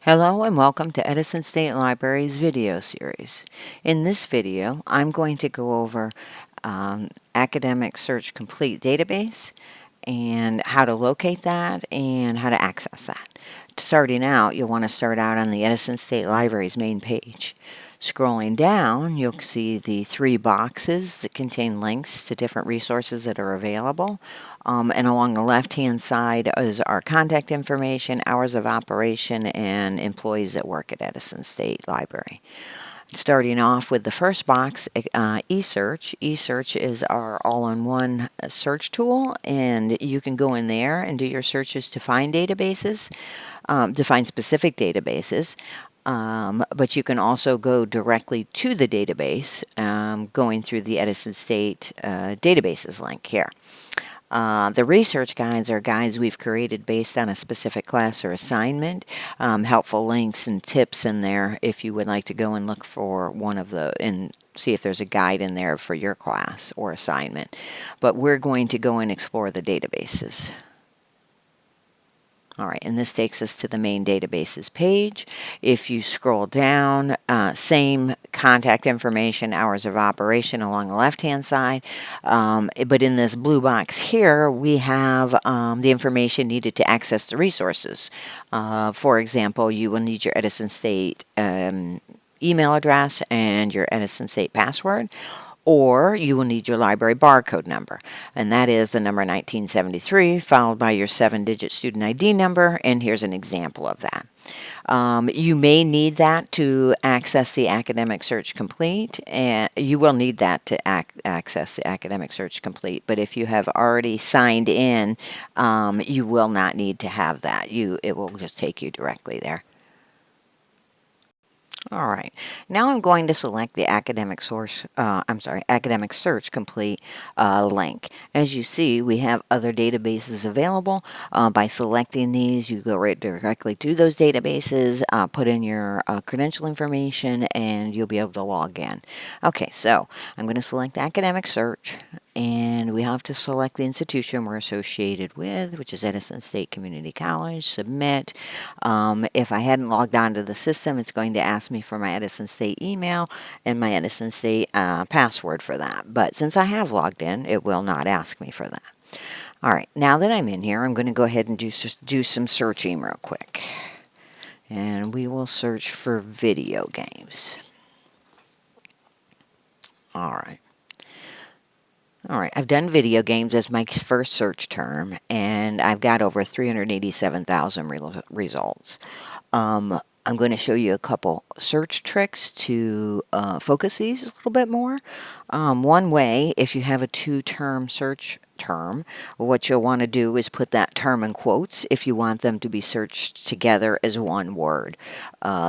Hello and welcome to Edison State Library's video series. In this video, I'm going to go over Academic Search Complete database and how to locate that and how to access that. Starting out, you'll want to start out on the Edison State Library's main page. Scrolling down, you'll see the three boxes that contain links to different resources that are available. And along the left-hand side is our contact information, hours of operation, and employees that work at Edison State Library. Starting off with the first box, eSearch. eSearch is our all-in-one search tool, and you can go in there and do your searches to find databases, to find specific databases. But you can also go directly to the database, going through the Edison State databases link here. The research guides are guides we've created based on a specific class or assignment. Helpful links and tips in there if you would like to go and look for one of the and see if there's a guide in there for your class or assignment. But we're going to go and explore the databases. All right, and this takes us to the main databases page. If you scroll down, same contact information, hours of operation along the left-hand side. But in this blue box here, we have the information needed to access the resources. For example, you will need your Edison State email address and your Edison State password. Or you will need your library barcode number, and that is the number 1973 followed by your 7-digit student ID number, and here's an example of that. You may need that to access the Academic Search Complete, and you will need that to access the Academic Search Complete, but if you have already signed in, you will not need to have that. It will just take you directly there. All right, now I'm going to select the Academic Search Complete link. As you see, we have other databases available. By selecting these, you go right directly to those databases, put in your credential information, and you'll be able to log in. Okay, so I'm going to select Academic Search, and we have to select the institution we're associated with, which is Edison State Community College. Submit. If I hadn't logged onto the system, it's going to ask me for my Edison State email and my Edison State password for that. But since I have logged in, it will not ask me for that. All right, now that I'm in here, I'm going to go ahead and do some searching real quick. And we will search for video games. All right. All right, I've done video games as my first search term, and I've got over 387,000 results. I'm going to show you a couple search tricks to focus these a little bit more. One way, if you have a two-term search term, what you'll want to do is put that term in quotes if you want them to be searched together as one word.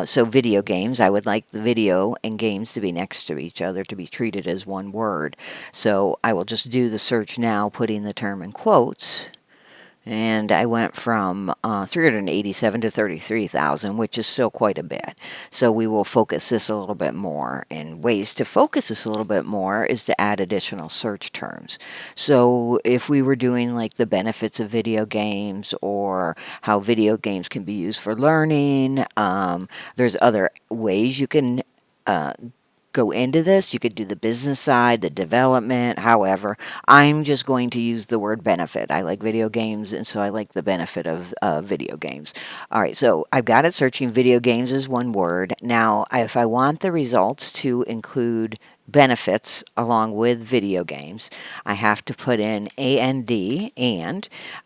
So video games, I would like the video and games to be next to each other, to be treated as one word. So I will just do the search now, putting the term in quotes. And I went from 387 to 33,000, which is still quite a bit. So we will focus this a little bit more. And ways to focus this a little bit more is to add additional search terms. So if we were doing like the benefits of video games or how video games can be used for learning, there's other ways you can go into this. You could do the business side, the development. However, I'm just going to use the word benefit. I like video games, and so I like the benefit of video games. All right, so I've got it searching video games as one word. Now, if I want the results to include benefits along with video games, I have to put in and,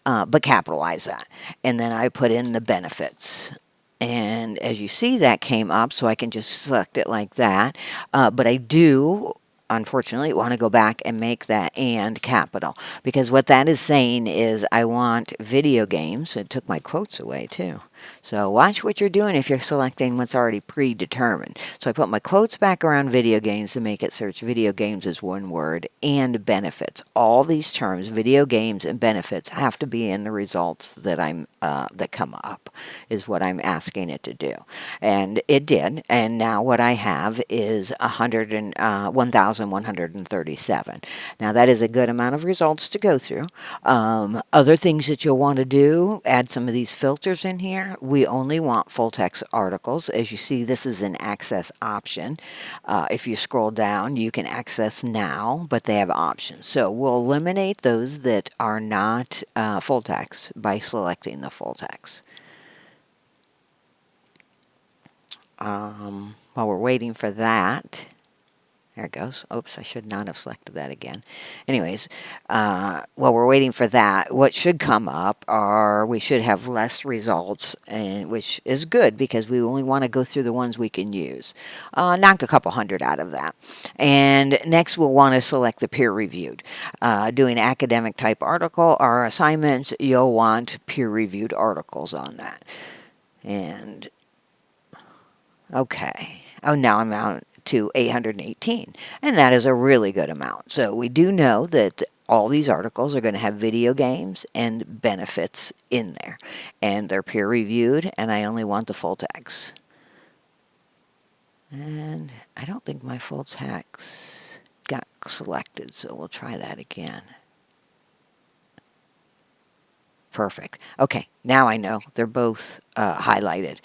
but capitalize that. And then I put in the benefits. And as you see, that came up, so I can just select it like that. But I do, unfortunately, want to go back and make that and capital, because what that is saying is I want video games. It took my quotes away too. So watch what you're doing if you're selecting what's already predetermined. So I put my quotes back around video games to make it search video games as one word and benefits. All these terms, video games and benefits, have to be in the results that that come up, is what I'm asking it to do. And it did. And now what I have is 1,137. Now that is a good amount of results to go through. Other things that you'll want to do, add some of these filters in here. here, we only want full text articles. As you see, this is an access option. If you scroll down, you can access now, but they have options. So we'll eliminate those that are not full text by selecting the full text. While we're waiting for that, there it goes. Oops, I should not have selected that again. Anyways, while we're waiting for that, what should come up are we should have less results, and which is good because we only want to go through the ones we can use. Knocked a couple hundred out of that. And next we'll want to select the peer-reviewed. Doing academic type article or assignments, you'll want peer-reviewed articles on that. And okay. Oh, now I'm out to 818, and that is a really good amount. So we do know that all these articles are going to have video games and benefits in there, and they're peer reviewed, and I only want the full text. And I don't think my full text got selected, so we'll try that again. Perfect. Okay, now I know they're both highlighted.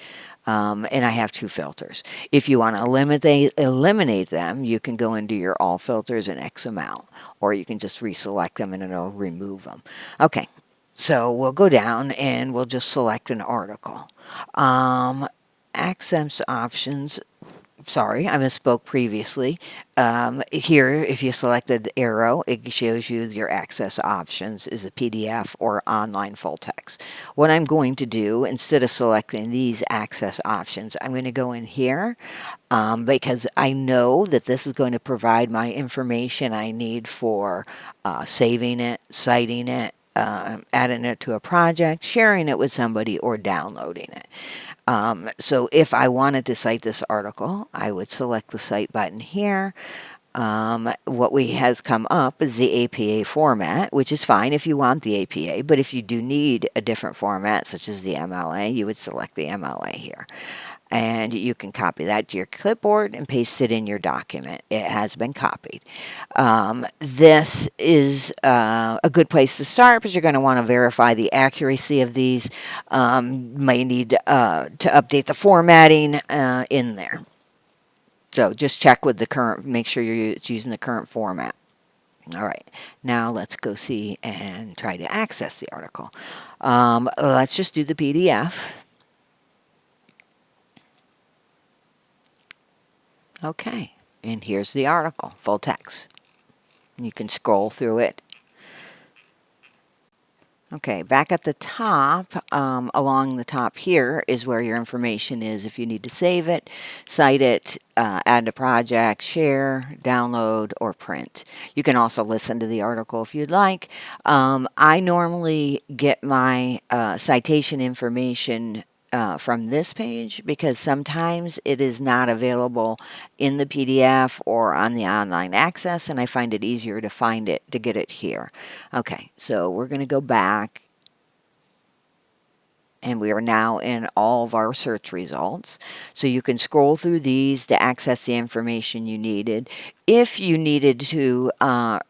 And I have two filters. If you want to eliminate them, you can go into your all filters and X them out, or you can just reselect them and it'll remove them. Okay, so we'll go down and we'll just select an article. Access options. Sorry, I misspoke previously. Here, if you select the arrow, it shows you your access options is a PDF or online full text. What I'm going to do, instead of selecting these access options, I'm going to go in here because I know that this is going to provide my information I need for saving it, citing it, adding it to a project, sharing it with somebody, or downloading it. So if I wanted to cite this article, I would select the Cite button here. What has come up is the APA format, which is fine if you want the APA, but if you do need a different format, such as the MLA, you would select the MLA here. And you can copy that to your clipboard and paste it in your document. It has been copied. This is a good place to start because you're going to want to verify the accuracy of these. May need to update the formatting in there. So just check with the current, make sure it's using the current format. All right, now let's go see and try to access the article. Let's just do the PDF. Okay, and here's the article, full text. You can scroll through it. Okay, back at the top, along the top here is where your information is if you need to save it, cite it, add to project, share, download, or print. You can also listen to the article if you'd like. I normally get my citation information from this page because sometimes it is not available in the PDF or on the online access, and I find it easier to find it, to get it here. Okay, so we're going to go back, and we are now in all of our search results. So you can scroll through these to access the information you needed. If you needed to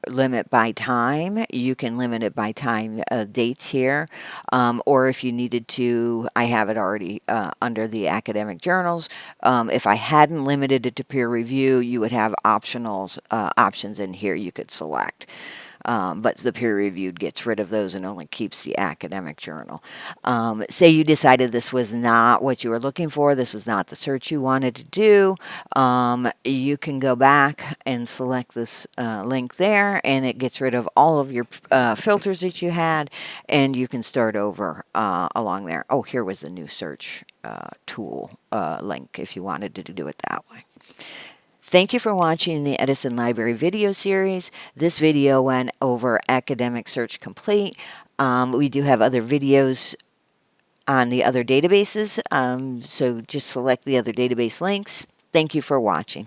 limit by time, you can limit it by time dates here. Or if you needed to, I have it already under the academic journals. If I hadn't limited it to peer review, you would have optionals options in here you could select. But the peer-reviewed gets rid of those and only keeps the academic journal. Say you decided this was not what you were looking for, this was not the search you wanted to do, you can go back and select this link there, and it gets rid of all of your filters that you had, and you can start over along there. Oh, here was the new search tool link if you wanted to do it that way. Thank you for watching the Edison Library video series. This video went over Academic Search Complete. We do have other videos on the other databases, so just select the other database links. Thank you for watching.